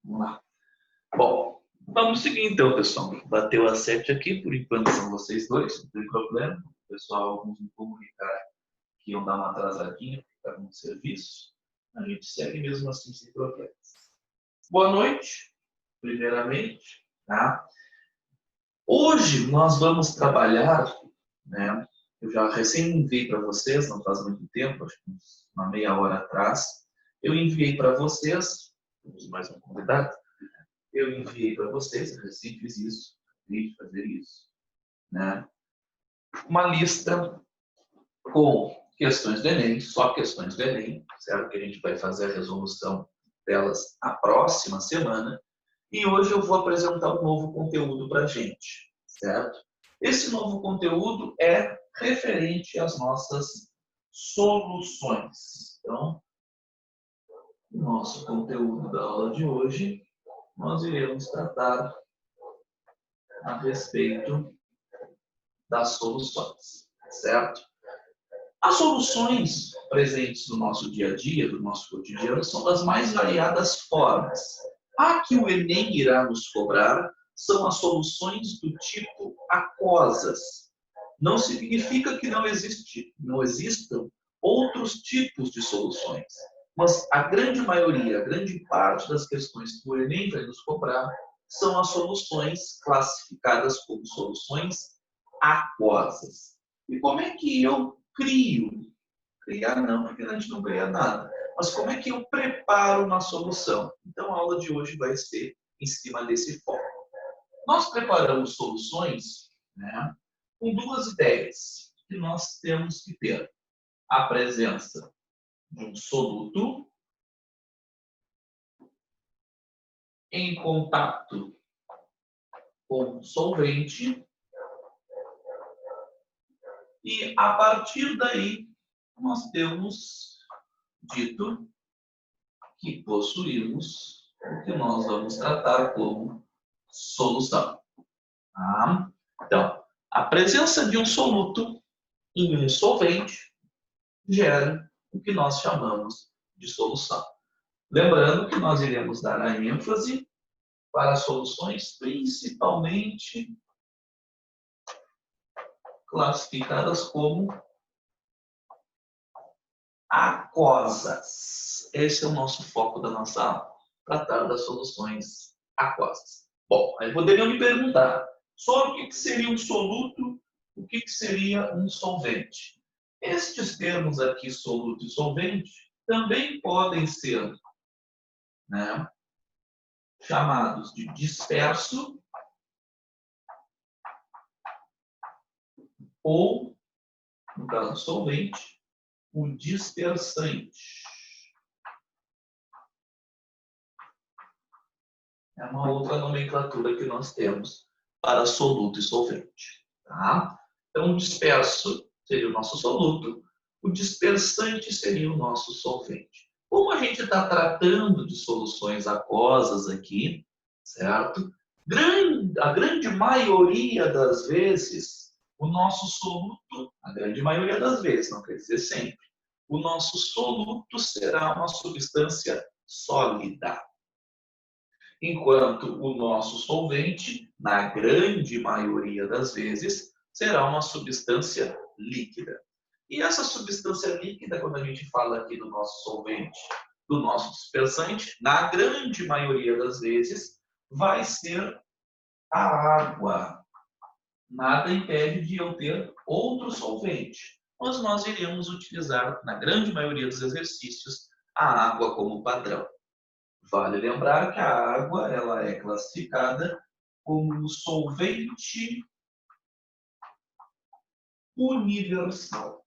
Vamos lá. Bom, vamos seguir então, pessoal. Bateu a 7 aqui, por enquanto são vocês dois, não tem problema. O pessoal, alguns me comunicaram que iam dar uma atrasadinha, porque estavam no serviço. A gente segue mesmo assim, sem problemas. Boa noite, primeiramente. Tá? Hoje nós vamos trabalhar, né? Eu já recém enviei para vocês, não faz muito tempo, acho que uma meia hora atrás, eu enviei para vocês, temos mais um convidado, eu enviei para vocês, eu recém fiz isso, acabei de fazer isso, né? Uma lista com questões do Enem, só questões do Enem, certo? Que a gente vai fazer a resolução delas a próxima semana. E hoje eu vou apresentar um novo conteúdo para a gente, certo? Esse novo conteúdo é referente às nossas soluções. Então, o nosso conteúdo da aula de hoje, nós iremos tratar a respeito das soluções, certo? As soluções presentes no nosso dia a dia, do nosso cotidiano, são das mais variadas formas. A que o Enem irá nos cobrar são as soluções do tipo aquosas. Não significa que não existam outros tipos de soluções, mas a grande maioria, a grande parte das questões que o Enem vai nos cobrar são as soluções classificadas como soluções aquosas. E como é que eu crio? Criar não, porque a gente não cria nada. Mas como é que eu preparo uma solução? Então a aula de hoje vai ser em cima desse foco. Nós preparamos soluções, né, com duas ideias que nós temos que ter. A presença de um soluto em contato com solvente e a partir daí nós temos dito que possuímos o que nós vamos tratar como solução. Tá? Então, a presença de um soluto em um solvente gera o que nós chamamos de solução. Lembrando que nós iremos dar a ênfase para soluções principalmente classificadas como aquosas. Esse é o nosso foco da nossa aula, tratar das soluções aquosas. Bom, aí poderiam me perguntar sobre o que seria um soluto, o que seria um solvente. Estes termos aqui, soluto e solvente, também podem ser, né, chamados de disperso ou, no caso do solvente, o dispersante. É uma outra nomenclatura que nós temos para soluto e solvente. Tá? Então, o disperso seria o nosso soluto, o dispersante seria o nosso solvente. Como a gente está tratando de soluções aquosas aqui, certo? A grande maioria das vezes, o nosso soluto, a grande maioria das vezes, não quer dizer sempre, o nosso soluto será uma substância sólida. Enquanto o nosso solvente, na grande maioria das vezes, será uma substância líquida. E essa substância líquida, quando a gente fala aqui do nosso solvente, do nosso dispersante, na grande maioria das vezes, vai ser a água. Nada impede de eu ter outro solvente, mas nós iremos utilizar, na grande maioria dos exercícios, a água como padrão. Vale lembrar que a água ela é classificada como solvente universal.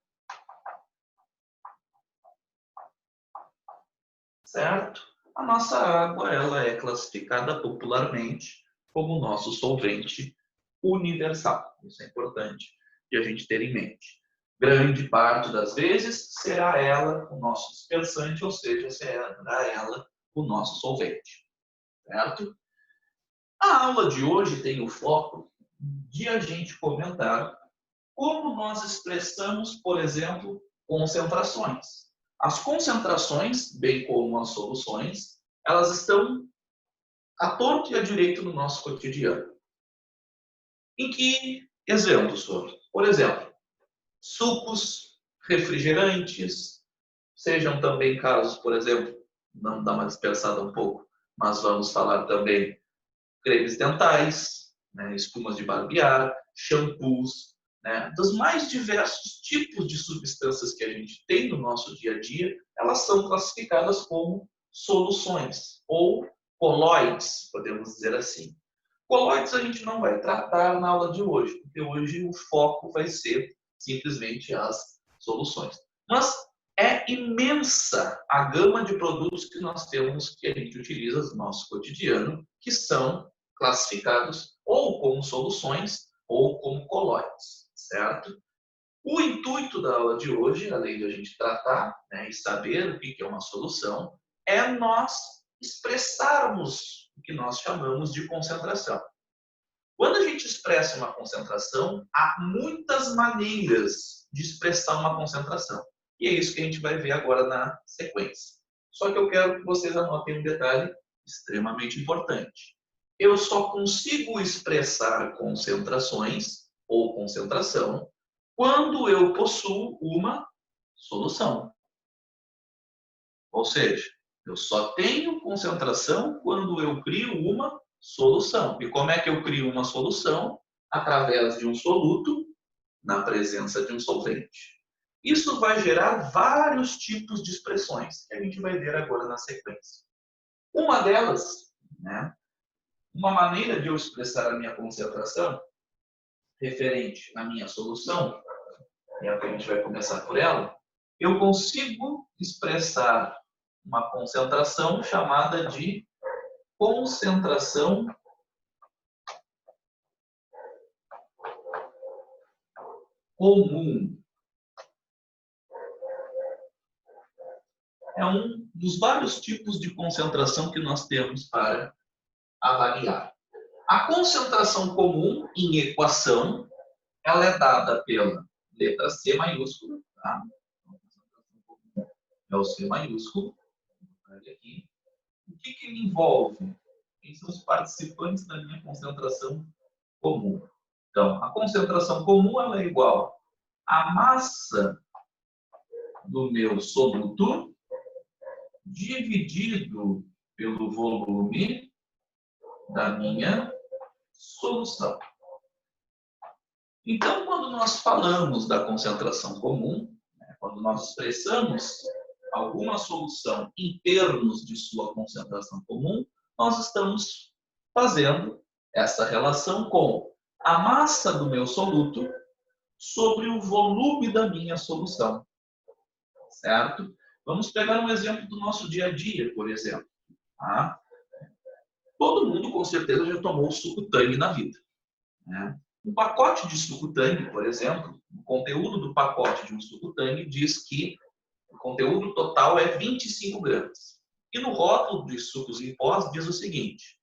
Certo? A nossa água ela é classificada popularmente como nosso solvente universal. Isso é importante de a gente ter em mente. Grande parte das vezes será ela o nosso dispersante, ou seja, será ela o nosso solvente. Certo? A aula de hoje tem o foco de a gente comentar como nós expressamos, por exemplo, concentrações. As concentrações, bem como as soluções, elas estão à torto e à direito no nosso cotidiano. Em que exemplos foram? Por exemplo, sucos, refrigerantes, sejam também casos, por exemplo, vamos dar uma dispersada um pouco, mas vamos falar também cremes dentais, né, espumas de barbear, shampoos, né, dos mais diversos tipos de substâncias que a gente tem no nosso dia a dia, elas são classificadas como soluções ou colóides, podemos dizer assim. Colóides a gente não vai tratar na aula de hoje, porque hoje o foco vai ser simplesmente as soluções. Mas é imensa a gama de produtos que nós temos que a gente utiliza no nosso cotidiano, que são classificados ou como soluções ou como colóides, certo? O intuito da aula de hoje, além de a gente tratar, né, e saber o que é uma solução, é nós expressarmos o que nós chamamos de concentração. Quando a gente expressa uma concentração, há muitas maneiras de expressar uma concentração. E é isso que a gente vai ver agora na sequência. Só que eu quero que vocês anotem um detalhe extremamente importante. Eu só consigo expressar concentrações ou concentração quando eu possuo uma solução. Ou seja, eu só tenho concentração quando eu crio uma solução. E como é que eu crio uma solução? Através de um soluto na presença de um solvente. Isso vai gerar vários tipos de expressões, que a gente vai ver agora na sequência. Uma delas, né, uma maneira de eu expressar a minha concentração referente à minha solução, é a que a gente vai começar por ela, eu consigo expressar uma concentração chamada de concentração comum. É um dos vários tipos de concentração que nós temos para avaliar. A concentração comum em equação, ela é dada pela letra C maiúscula, tá? É o C maiúsculo. Aqui. O que ele envolve? Quem são os participantes da minha concentração comum? Então, a concentração comum ela é igual à massa do meu soluto dividido pelo volume da minha solução. Então, quando nós falamos da concentração comum, quando nós expressamos alguma solução em termos de sua concentração comum, nós estamos fazendo essa relação com a massa do meu soluto sobre o volume da minha solução. Certo? Vamos pegar um exemplo do nosso dia a dia, por exemplo. Tá? Todo mundo, com certeza, já tomou suco Tang na vida. Né? Um pacote de suco Tang, por exemplo, o conteúdo do pacote de um suco Tang diz que o conteúdo total é 25 gramas. E no rótulo de sucos em pós diz o seguinte: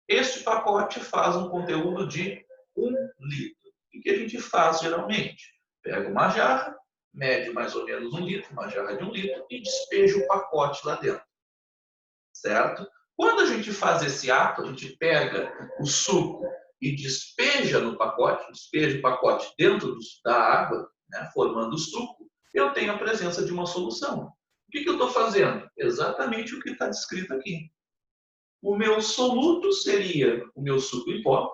este pacote faz um conteúdo de 1 litro. O que a gente faz geralmente? Pega uma jarra, mede mais ou menos 1 litro, uma jarra de 1 litro, e despeja o pacote lá dentro. Certo? Quando a gente faz esse ato, a gente pega o suco e despeja no pacote, despeja o pacote dentro da água, né, formando o suco, eu tenho a presença de uma solução. O que eu estou fazendo? Exatamente o que está descrito aqui. O meu soluto seria o meu suco em pó,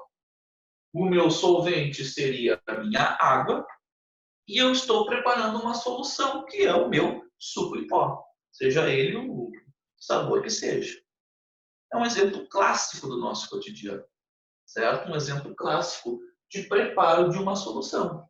o meu solvente seria a minha água, e eu estou preparando uma solução que é o meu suco em pó, seja ele o sabor que seja. É um exemplo clássico do nosso cotidiano, certo? Um exemplo clássico de preparo de uma solução.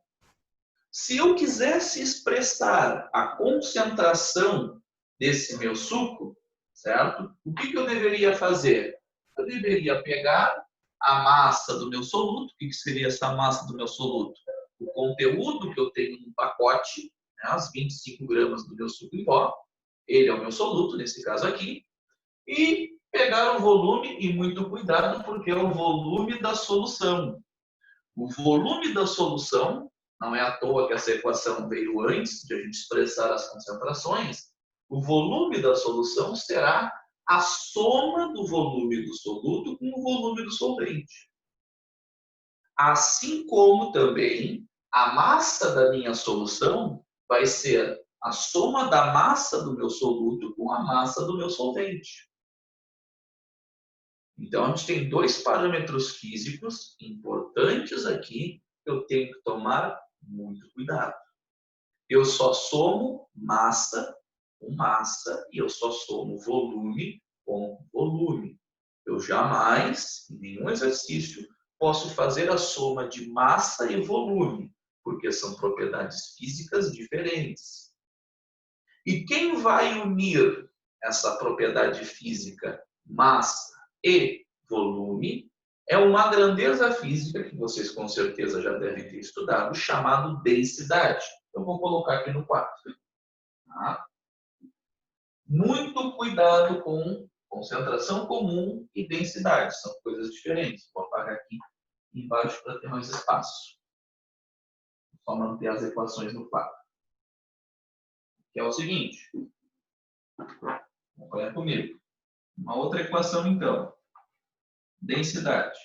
Se eu quisesse expressar a concentração desse meu suco, certo? O que eu deveria fazer? Eu deveria pegar a massa do meu soluto. O que seria essa massa do meu soluto? O conteúdo que eu tenho no pacote, né, as 25 gramas do meu suco em pó, ele é o meu soluto, nesse caso aqui, e pegar o volume, e muito cuidado, porque é o volume da solução. O volume da solução, não é à toa que essa equação veio antes de a gente expressar as concentrações, o volume da solução será a soma do volume do soluto com o volume do solvente. Assim como também a massa da minha solução vai ser a soma da massa do meu soluto com a massa do meu solvente. Então, a gente tem dois parâmetros físicos importantes aqui que eu tenho que tomar muito cuidado. Eu só somo massa com massa e eu só somo volume com volume. Eu jamais, em nenhum exercício, posso fazer a soma de massa e volume, porque são propriedades físicas diferentes. E quem vai unir essa propriedade física, massa e volume, é uma grandeza física que vocês com certeza já devem ter estudado, chamado densidade. Eu vou colocar aqui no quadro. Tá? Muito cuidado com concentração comum e densidade, são coisas diferentes. Vou apagar aqui embaixo para ter mais espaço. Só manter as equações no quadro. Que é o seguinte. Acompanha comigo. Uma outra equação, então. Densidade.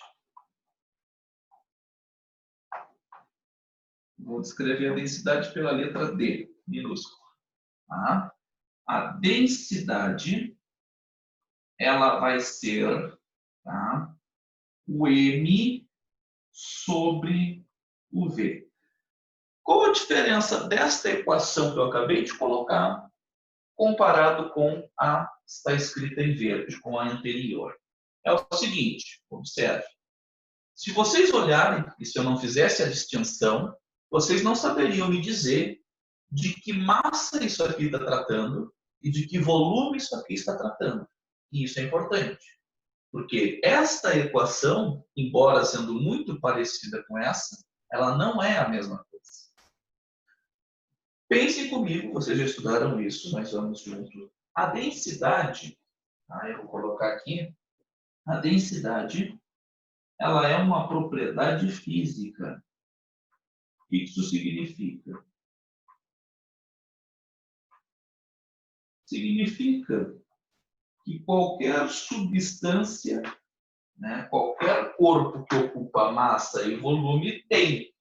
Vou descrever a densidade pela letra D, minúscula. Tá? A densidade, ela vai ser, tá, o M sobre o V. Qual a diferença desta equação que eu acabei de colocar comparado com a que está escrita em verde, com a anterior? É o seguinte, observe. Se vocês olharem, e se eu não fizesse a distinção, vocês não saberiam me dizer de que massa isso aqui está tratando e de que volume isso aqui está tratando. E isso é importante, porque esta equação, embora sendo muito parecida com essa, ela não é a mesma coisa. Pensem comigo, vocês já estudaram isso, nós vamos junto. A densidade, eu vou colocar aqui, a densidade, ela é uma propriedade física. O que isso significa? Significa que qualquer substância, qualquer corpo que ocupa massa e volume tem.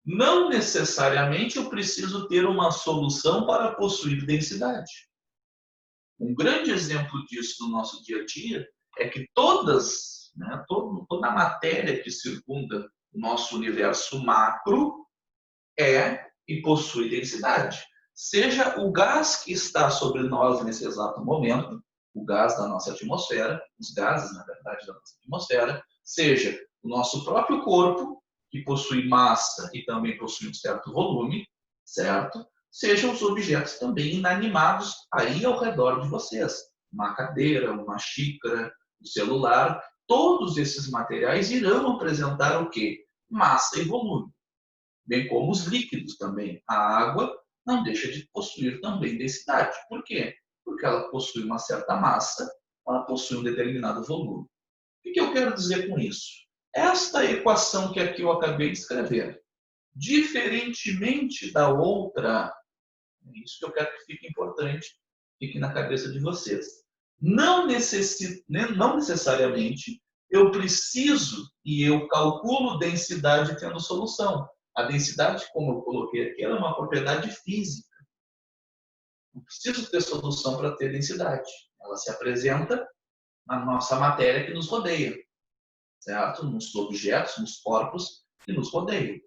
Não necessariamente eu preciso ter uma solução para possuir densidade. Um grande exemplo disso no nosso dia a dia é que toda a matéria que circunda o nosso universo macro é e possui densidade. Seja o gás que está sobre nós nesse exato momento, o gás da nossa atmosfera, os gases, na verdade, da nossa atmosfera, seja o nosso próprio corpo, que possui massa e também possui um certo volume, certo? Sejam os objetos também inanimados aí ao redor de vocês. Uma cadeira, uma xícara, um celular, todos esses materiais irão apresentar o quê? Massa e volume. Bem como os líquidos também. A água não deixa de possuir também densidade. Por quê? Porque ela possui uma certa massa, ela possui um determinado volume. O que eu quero dizer com isso? Esta equação que aqui eu acabei de escrever, diferentemente da outra, é isso que eu quero que fique importante, fique na cabeça de vocês. Não necessariamente eu preciso e eu calculo densidade tendo solução. A densidade, como eu coloquei aqui, ela é uma propriedade física. Não preciso ter solução para ter densidade. Ela se apresenta na nossa matéria que nos rodeia, certo? Nos objetos, nos corpos que nos rodeiam,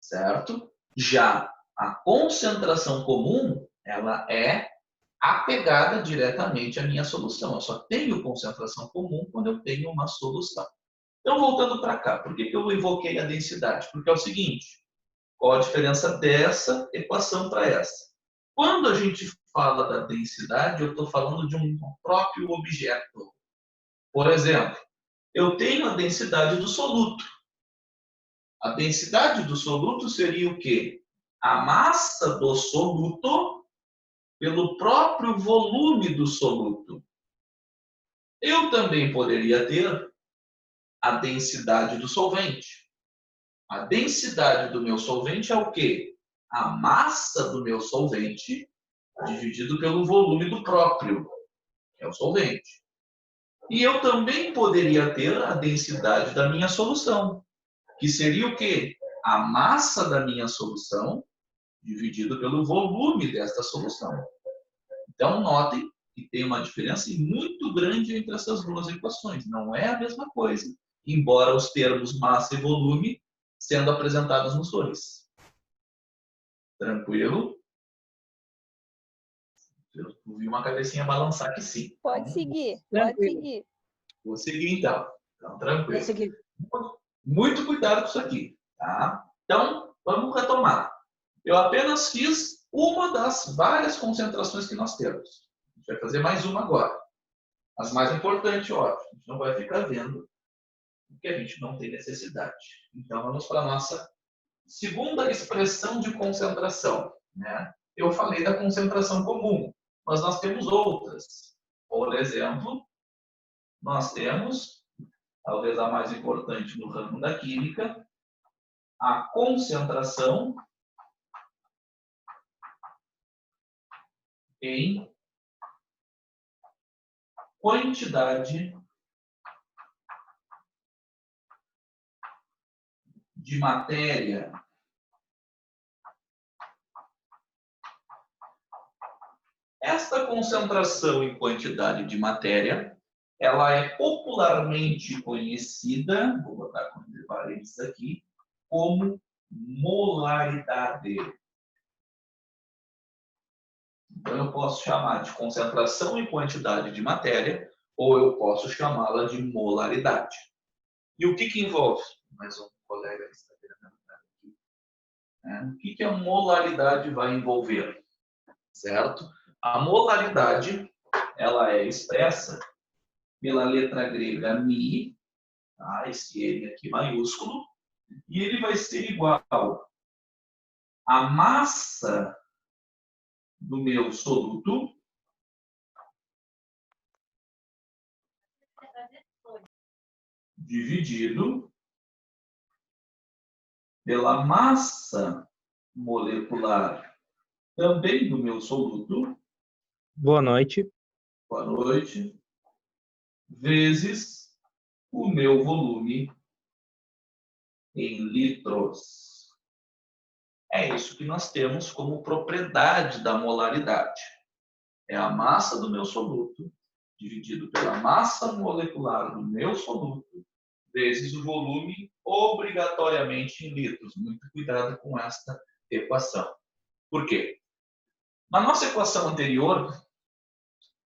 certo? Já a concentração comum, ela é apegada diretamente à minha solução. Eu só tenho concentração comum quando eu tenho uma solução. Então, voltando para cá, por que eu invoquei a densidade? Porque é o seguinte, qual a diferença dessa equação para essa? Quando a gente fala da densidade, eu estou falando de um próprio objeto. Por exemplo, eu tenho a densidade do soluto. A densidade do soluto seria o quê? A massa do soluto pelo próprio volume do soluto. Eu também poderia ter a densidade do solvente. A densidade do meu solvente é o quê? A massa do meu solvente dividido pelo volume do próprio. é o solvente. E eu também poderia ter a densidade da minha solução, que seria o quê? A massa da minha solução dividido pelo volume desta solução. Então, notem que tem uma diferença muito grande entre essas duas equações. Não é a mesma coisa, embora os termos massa e volume sendo apresentados nos dois. Tranquilo? Eu vi uma cabecinha balançar que sim. Pode então, seguir, tranquilo. pode seguir. Vou seguir então. Então, tranquilo. Vou seguir. Muito cuidado com isso aqui, tá? Então, vamos retomar. Eu apenas fiz uma das várias concentrações que nós temos. A gente vai fazer mais uma agora. As mais importantes, óbvio. A gente não vai ficar vendo o que a gente não tem necessidade. Então, vamos para a nossa segunda expressão de concentração, né? Eu falei da concentração comum, mas nós temos outras. Por exemplo, nós temos, talvez a mais importante no ramo da química, a concentração em quantidade de matéria. Esta concentração em quantidade de matéria, ela é popularmente conhecida, vou botar com entre parênteses aqui, como molaridade. Então, eu posso chamar de concentração em quantidade de matéria, ou eu posso chamá-la de molaridade. E o que envolve? Mais um colega que está querendo aqui. O que a molaridade vai envolver? Certo? A molaridade, ela é expressa pela letra grega mi, tá? Esse M aqui maiúsculo, e ele vai ser igual à massa do meu soluto dividido pela massa molecular também do meu soluto. Boa noite. Boa noite. Vezes o meu volume em litros. É isso que nós temos como propriedade da molaridade. É a massa do meu soluto dividido pela massa molecular do meu soluto vezes o volume obrigatoriamente em litros. Muito cuidado com esta equação. Por quê? Na nossa equação anterior,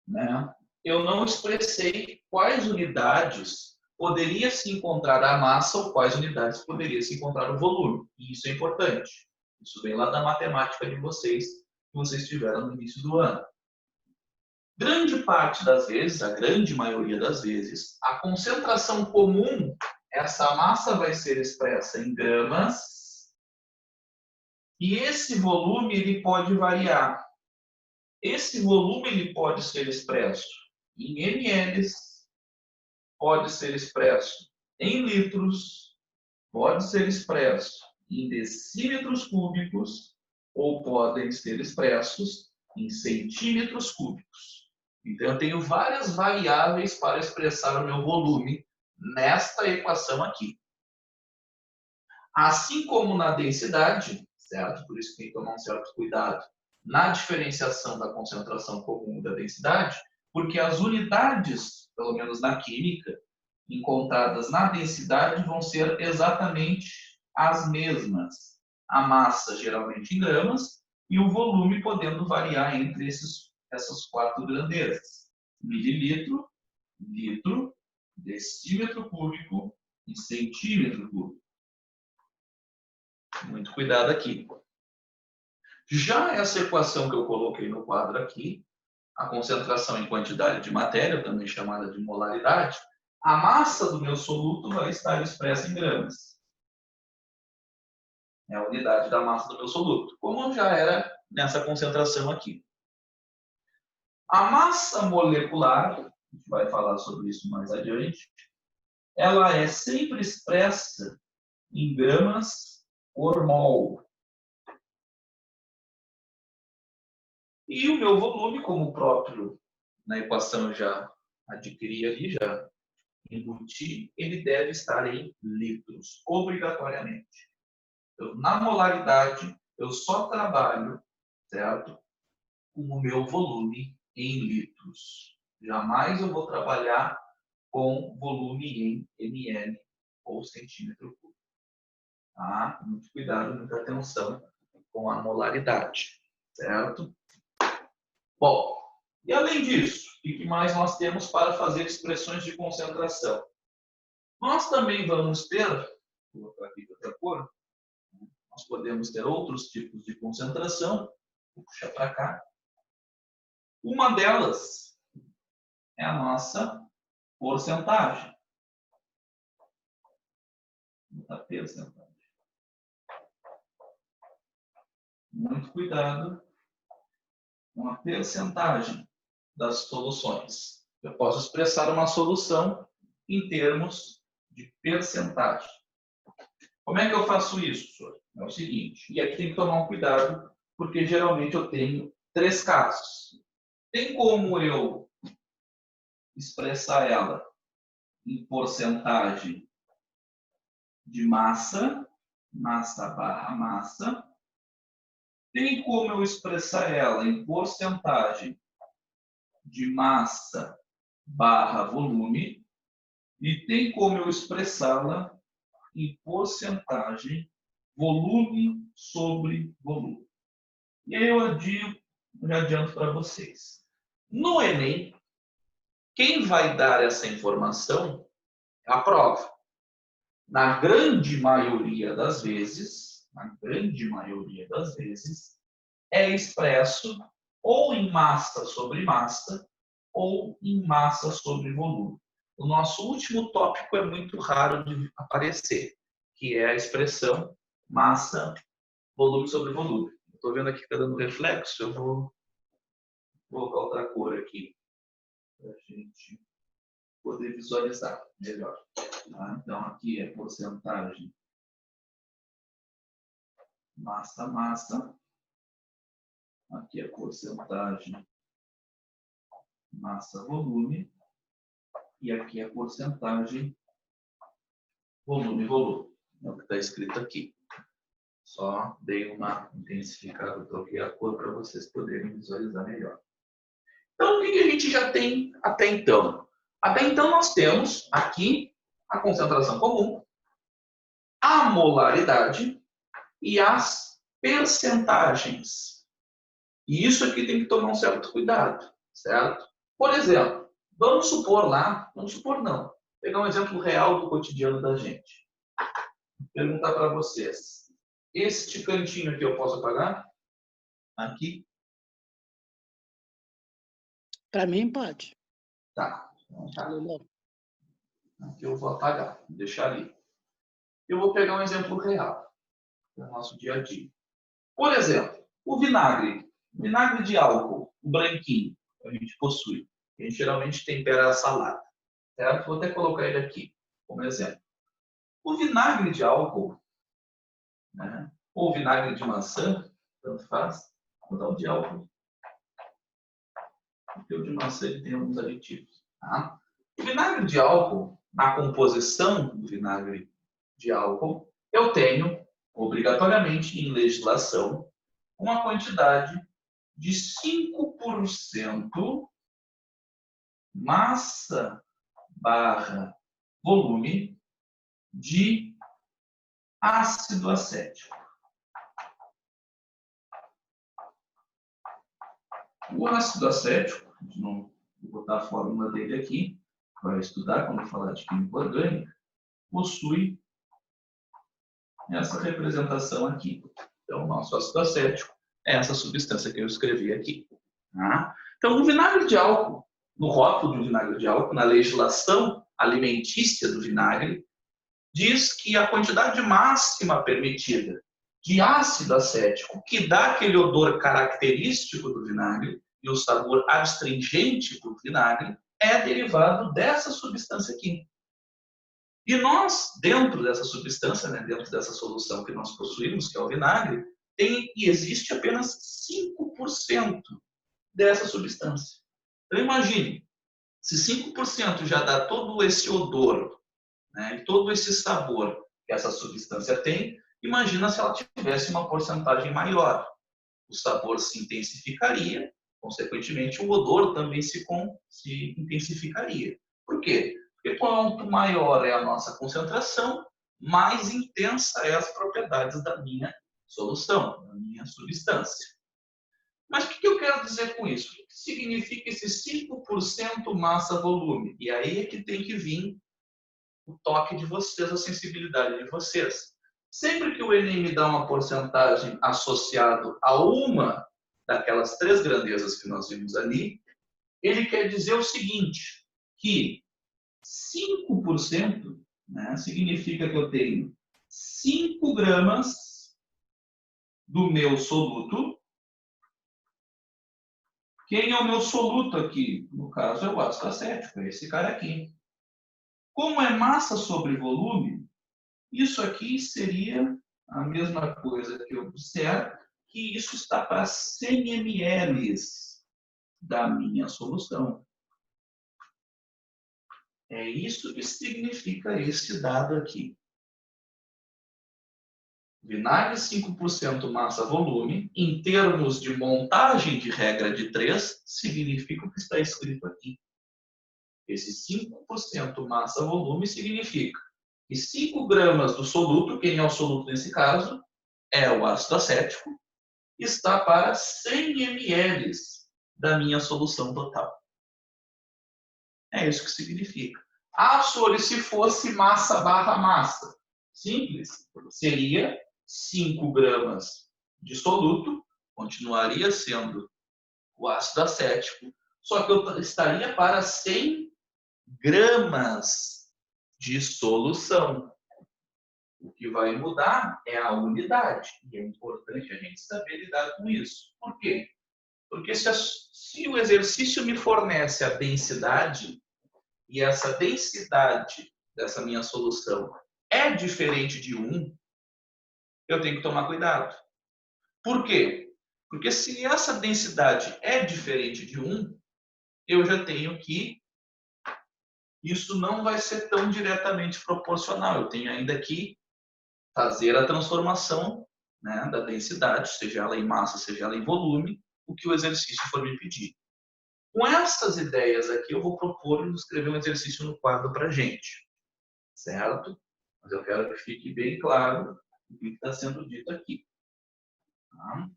né, eu não expressei quais unidades poderia se encontrar a massa ou quais unidades poderia se encontrar o volume. E isso é importante. Isso vem lá da matemática de vocês, que vocês tiveram no início do ano. Grande parte das vezes, a grande maioria das vezes, a concentração comum, essa massa vai ser expressa em gramas, e esse volume ele pode variar. Esse volume ele pode ser expresso em ml, pode ser expresso em litros, pode ser expresso em decímetros cúbicos ou podem ser expressos em centímetros cúbicos. Então, eu tenho várias variáveis para expressar o meu volume nesta equação aqui. Assim como na densidade, certo? Por isso que tem que tomar um certo cuidado na diferenciação da concentração comum da densidade, porque as unidades, pelo menos na química, encontradas na densidade vão ser exatamente as mesmas. A massa, geralmente em gramas, e o volume podendo variar entre essas quatro grandezas: mililitro, litro, decímetro cúbico e centímetro cúbico. Muito cuidado aqui. Já essa equação que eu coloquei no quadro aqui, a concentração em quantidade de matéria, também chamada de molaridade, a massa do meu soluto vai estar expressa em gramas. É a unidade da massa do meu soluto, como já era nessa concentração aqui. A massa molecular, a gente vai falar sobre isso mais adiante, ela é sempre expressa em gramas por mol. E o meu volume, como o próprio na equação eu já adquiri ali, já embuti, ele deve estar em litros, obrigatoriamente. Na molaridade, eu só trabalho, certo, com o meu volume em litros. Jamais eu vou trabalhar com volume em ml ou centímetro cúbico. Tá? Muito cuidado, muita atenção com a molaridade, certo? Bom, e além disso, o que mais nós temos para fazer expressões de concentração? Nós também vamos ter, vou colocar aqui de outra cor, nós podemos ter outros tipos de concentração, vou puxar para cá. Uma delas é a nossa porcentagem. A porcentagem. Muito cuidado com a percentagem das soluções. Eu posso expressar uma solução em termos de percentagem. Como é que eu faço isso, senhor? É o seguinte, e aqui tem que tomar um cuidado, porque geralmente eu tenho 3 casos. Tem como eu expressar ela em porcentagem de massa, massa barra massa. Tem como eu expressar ela em porcentagem de massa barra volume. E tem como eu expressá-la em porcentagem volume sobre volume. E aí eu adianto para vocês. No Enem, quem vai dar essa informação é a prova. Na grande maioria das vezes, é expresso ou em massa sobre massa ou em massa sobre volume. O nosso último tópico é muito raro de aparecer, que é a expressão massa, volume sobre volume. Estou vendo aqui que está dando reflexo, eu vou colocar outra cor aqui, para a gente poder visualizar melhor. Tá? Então, aqui é porcentagem massa. Aqui é porcentagem massa-volume. E aqui é porcentagem volume. É o que está escrito aqui. Só dei uma intensificada, troquei a cor para vocês poderem visualizar melhor. Então, o que a gente já tem até então? Até então, nós temos aqui a concentração comum, a molaridade e as percentagens. E isso aqui tem que tomar um certo cuidado, certo? Por exemplo, vamos supor, pegar um exemplo real do cotidiano da gente. Perguntar para vocês, este cantinho aqui eu posso apagar? Aqui? Para mim, pode. Tá. Aqui eu vou apagar, vou deixar ali. Eu vou pegar um exemplo real do nosso dia a dia. Por exemplo, o vinagre de álcool, o branquinho, que a gente possui. A gente geralmente tempera a salada. Certo? Vou até colocar ele aqui como exemplo. O vinagre de álcool, né, ou vinagre de maçã, tanto faz, vou dar o de álcool. Porque o de maçã ele tem alguns aditivos. Tá? O vinagre de álcool, na composição do vinagre de álcool, eu tenho, obrigatoriamente, em legislação, uma quantidade de 5% massa barra volume de ácido acético. O ácido acético, não vou botar a fórmula dele aqui, vai estudar quando falar de química orgânica, possui essa representação aqui. Então, o nosso ácido acético é essa substância que eu escrevi aqui. Tá? Então, o vinagre de álcool, no rótulo do vinagre de álcool, na legislação alimentícia do vinagre, diz que a quantidade máxima permitida de ácido acético, que dá aquele odor característico do vinagre e o sabor astringente do vinagre, é derivado dessa substância aqui. E nós, dentro dessa substância, né, dentro dessa solução que nós possuímos, que é o vinagre, existe apenas 5% dessa substância. Então, imagine, se 5% já dá todo esse odor, né, e todo esse sabor que essa substância tem, imagina se ela tivesse uma porcentagem maior. O sabor se intensificaria, consequentemente, o odor também se intensificaria. Por quê? Porque quanto maior é a nossa concentração, mais intensa é as propriedades da minha solução, da minha substância. Mas o que eu quero dizer com isso? O que significa esse 5% massa-volume? E aí é que tem que vir o toque de vocês, a sensibilidade de vocês. Sempre que o Enem me dá uma porcentagem associado a uma daquelas 3 grandezas que nós vimos ali, ele quer dizer o seguinte, que 5%, né, significa que eu tenho 5 gramas do meu soluto. Quem é o meu soluto aqui? No caso, é o ácido acético, é esse cara aqui. Como é massa sobre volume, isso aqui seria a mesma coisa que eu disser que isso está para 100 ml da minha solução. É isso que significa esse dado aqui. Vinagre 5% massa-volume, em termos de montagem de regra de 3, significa o que está escrito aqui. Esse 5% massa-volume significa que 5 gramas do soluto, quem é o soluto nesse caso, é o ácido acético, está para 100 ml da minha solução total. É isso que significa. Ah, Sori, se fosse massa barra massa. Simples. Seria 5 gramas de soluto, continuaria sendo o ácido acético, só que eu estaria para 100 gramas de solução. O que vai mudar é a unidade. E é importante a gente saber lidar com isso. Por quê? Porque se o exercício me fornece a densidade, e essa densidade dessa minha solução é diferente de 1, eu tenho que tomar cuidado. Por quê? Porque se essa densidade é diferente de 1, eu já tenho que isso não vai ser tão diretamente proporcional. Eu tenho ainda que fazer a transformação, né, da densidade, seja ela em massa, seja ela em volume, o que o exercício for me pedir. Com essas ideias aqui, eu vou propor e escrever um exercício no quadro para a gente. Certo? Mas eu quero que fique bem claro o que está sendo dito aqui. Tá?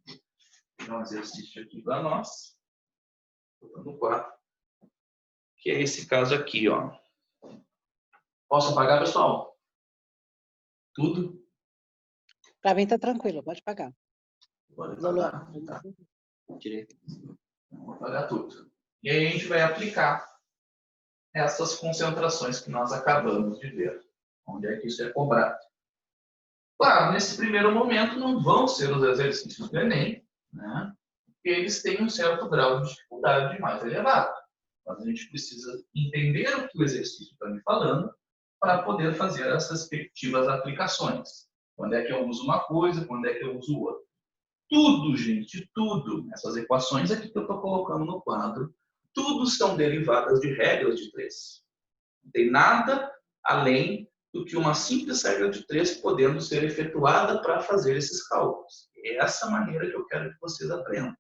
Vou dar um exercício aqui para nós. No quadro. Que é esse caso aqui, ó. Posso apagar, pessoal? Tudo? Para mim tá tranquilo, pode pagar. Pode apagar. Tá. Direito. Vou apagar tudo. E aí a gente vai aplicar essas concentrações que nós acabamos de ver. Onde é que isso é cobrado? Claro, nesse primeiro momento não vão ser os exercícios do Enem, né? Porque eles têm um certo grau de dificuldade mais elevado. Mas a gente precisa entender o que o exercício está me falando para poder fazer as respectivas aplicações. Quando é que eu uso uma coisa, quando é que eu uso outra. Tudo, gente, tudo. Essas equações aqui que eu estou colocando no quadro, tudo são derivadas de regras de 3. Não tem nada além do que uma simples regra de 3 podendo ser efetuada para fazer esses cálculos. É essa maneira que eu quero que vocês aprendam.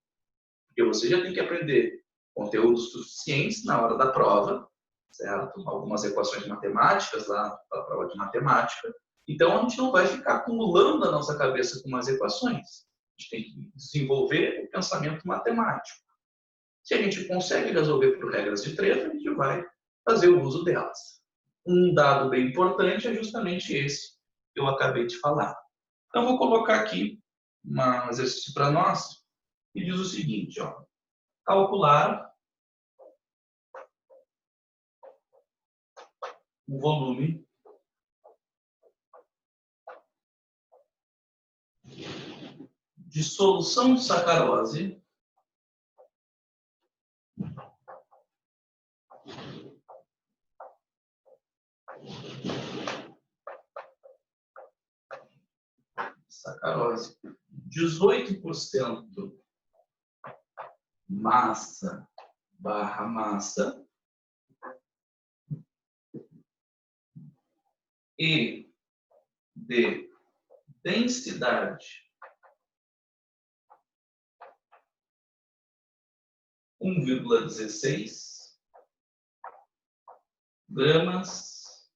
Porque você já tem que aprender conteúdos suficientes na hora da prova, certo? Algumas equações matemáticas lá para a prova de matemática. Então, a gente não vai ficar acumulando a nossa cabeça com umas equações. A gente tem que desenvolver o pensamento matemático. Se a gente consegue resolver por regras de 3, a gente vai fazer o uso delas. Um dado bem importante é justamente esse que eu acabei de falar. Então, vou colocar aqui um exercício para nós que diz o seguinte, ó, calcular o volume de solução de sacarose sacarose 18% massa barra massa e de densidade 1,16 gramas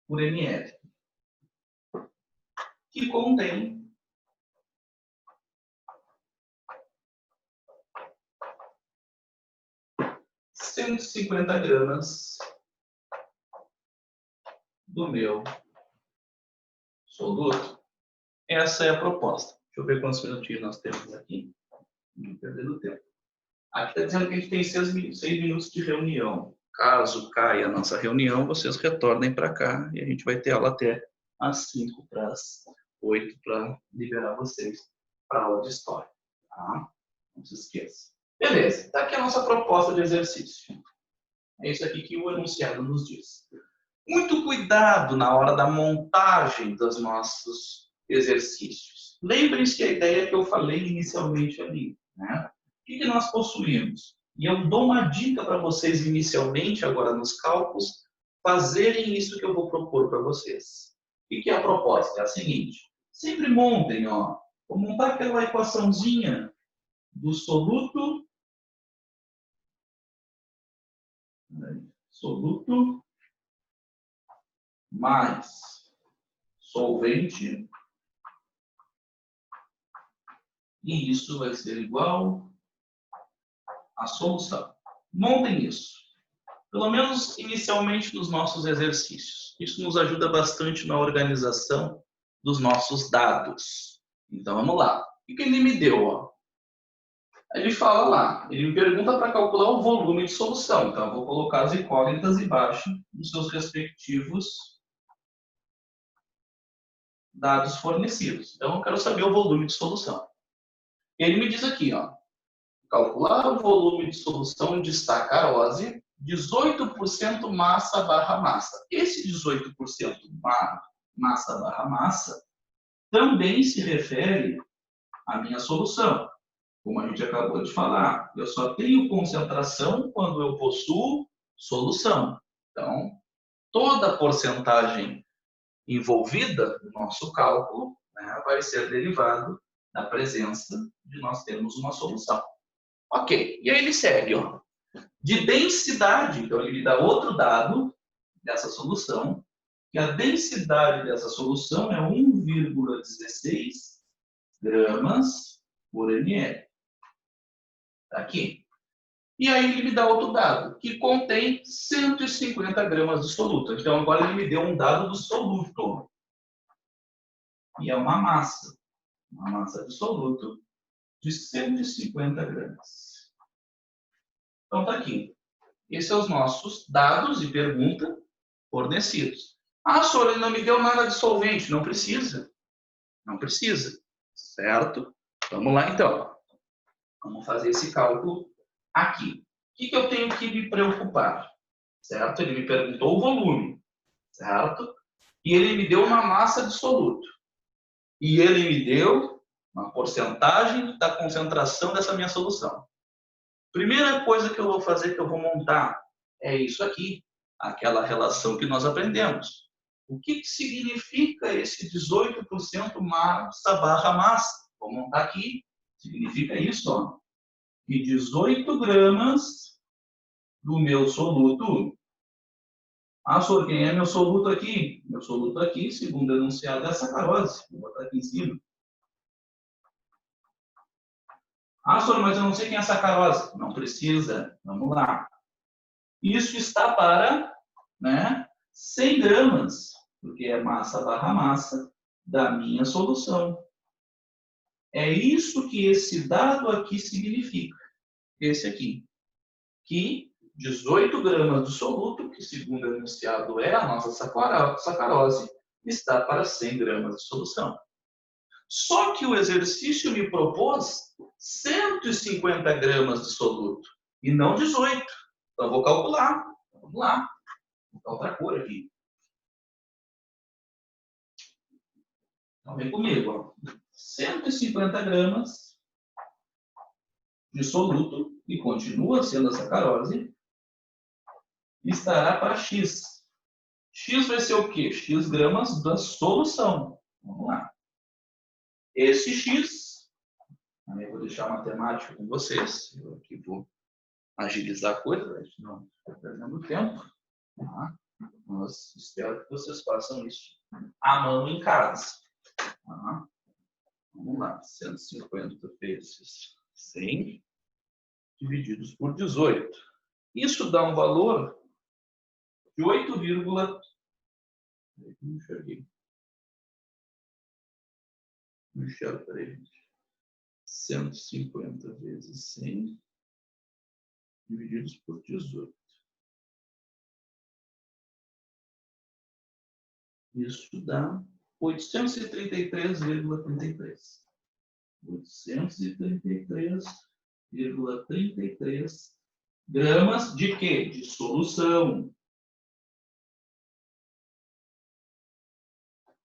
por ml, que contém 150 gramas do meu soluto. Essa é a proposta. Deixa eu ver quantos minutinhos nós temos aqui. Não perdendo tempo. Aqui está dizendo que a gente tem 6 minutos de reunião. Caso caia a nossa reunião, vocês retornem para cá e a gente vai ter aula até às 5 para as 8 para liberar vocês para a aula de história. Tá? Não se esqueça. Beleza, está aqui a nossa proposta de exercício. É isso aqui que o enunciado nos diz. Muito cuidado na hora da montagem dos nossos exercícios. Lembrem-se que a ideia que eu falei inicialmente ali, né? O que nós possuímos? E eu dou uma dica para vocês inicialmente, agora nos cálculos, fazerem isso que eu vou propor para vocês. O que é a proposta? É a seguinte, sempre montem, ó, vou montar aquela equaçãozinha do soluto mais solvente, e isso vai ser igual à solução. Montem isso, pelo menos inicialmente nos nossos exercícios. Isso nos ajuda bastante na organização dos nossos dados. Então vamos lá. O que ele me deu? Ó? Ele fala lá, ele me pergunta para calcular o volume de solução. Então eu vou colocar as incógnitas embaixo nos seus respectivos dados fornecidos. Então eu quero saber o volume de solução. Ele me diz aqui, ó, calcular o volume de solução de sacarose, 18% massa barra massa. Esse 18% massa barra massa também se refere à minha solução. Como a gente acabou de falar, eu só tenho concentração quando eu possuo solução. Então, toda a porcentagem envolvida no nosso cálculo, né, vai ser derivado da presença de nós termos uma solução. Ok, e aí ele segue, ó. De densidade, então ele me dá outro dado dessa solução, que a densidade dessa solução é 1,16 gramas por ml. Tá aqui. E aí ele me dá outro dado, que contém 150 gramas de soluto. Então agora ele me deu um dado do soluto. E é uma massa de soluto de 150 gramas. Então tá aqui. Esses são os nossos dados de pergunta fornecidos. Ah, senhor, ele não me deu nada de solvente. Não precisa. Não precisa. Certo? Vamos lá, então. Vamos fazer esse cálculo aqui. O que eu tenho que me preocupar? Certo? Ele me perguntou o volume. Certo? E ele me deu uma massa de soluto. E ele me deu uma porcentagem da concentração dessa minha solução. Primeira coisa que eu vou fazer, que eu vou montar, é isso aqui, aquela relação que nós aprendemos. O que significa esse 18% massa barra massa? Vou montar aqui, significa isso, ó, que 18 gramas do meu soluto. Ah, senhor, quem é meu soluto aqui? Meu soluto aqui, segundo o enunciado, é a sacarose. Vou botar aqui em cima. Ah, senhor, mas eu não sei quem é a sacarose. Não precisa. Vamos lá. Isso está para, né, 100 gramas, porque é massa barra massa da minha solução. É isso que esse dado aqui significa. Esse aqui. Que 18 gramas do soluto, que segundo o enunciado é a nossa sacarose, está para 100 gramas de solução. Só que o exercício me propôs 150 gramas de soluto e não 18. Então, eu vou calcular. Vamos lá. Vou botar outra cor aqui. Então, vem comigo. Ó. 150 gramas dissoluto, e continua sendo a sacarose, estará para X. X vai ser o quê? X gramas da solução. Vamos lá. Esse X, aí eu vou deixar matemático com vocês, eu aqui vou agilizar a coisa, não estou perdendo tempo. Tá? Mas espero que vocês façam isso à mão em casa. Tá? Vamos lá, 150 vezes 100 divididos por 18. Isso dá um valor de 8, não enxerguei. Não enxergo, peraí, gente. 150 vezes 100 divididos por 18. Isso dá 833,33. 833,33 gramas de quê? De solução.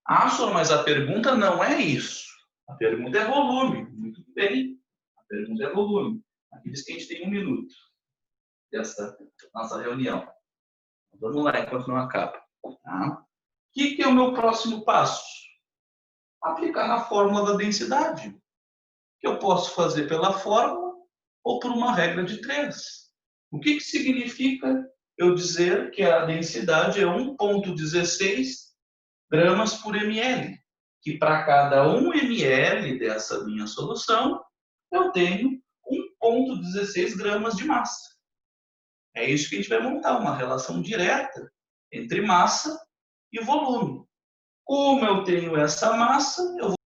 Ah, senhor, mas a pergunta não é isso. A pergunta é volume. Muito bem. A pergunta é volume. Aqui diz que a gente tem 1 minuto dessa nossa reunião. Vamos lá, enquanto não acaba. Tá? O que é o meu próximo passo? Aplicar na fórmula da densidade. Que eu posso fazer pela fórmula ou por uma regra de 3. O que significa eu dizer que a densidade é 1,16 gramas por ml? Que para cada 1 ml dessa minha solução, eu tenho 1,16 gramas de massa. É isso que a gente vai montar, uma relação direta entre massa e volume. Como eu tenho essa massa, eu vou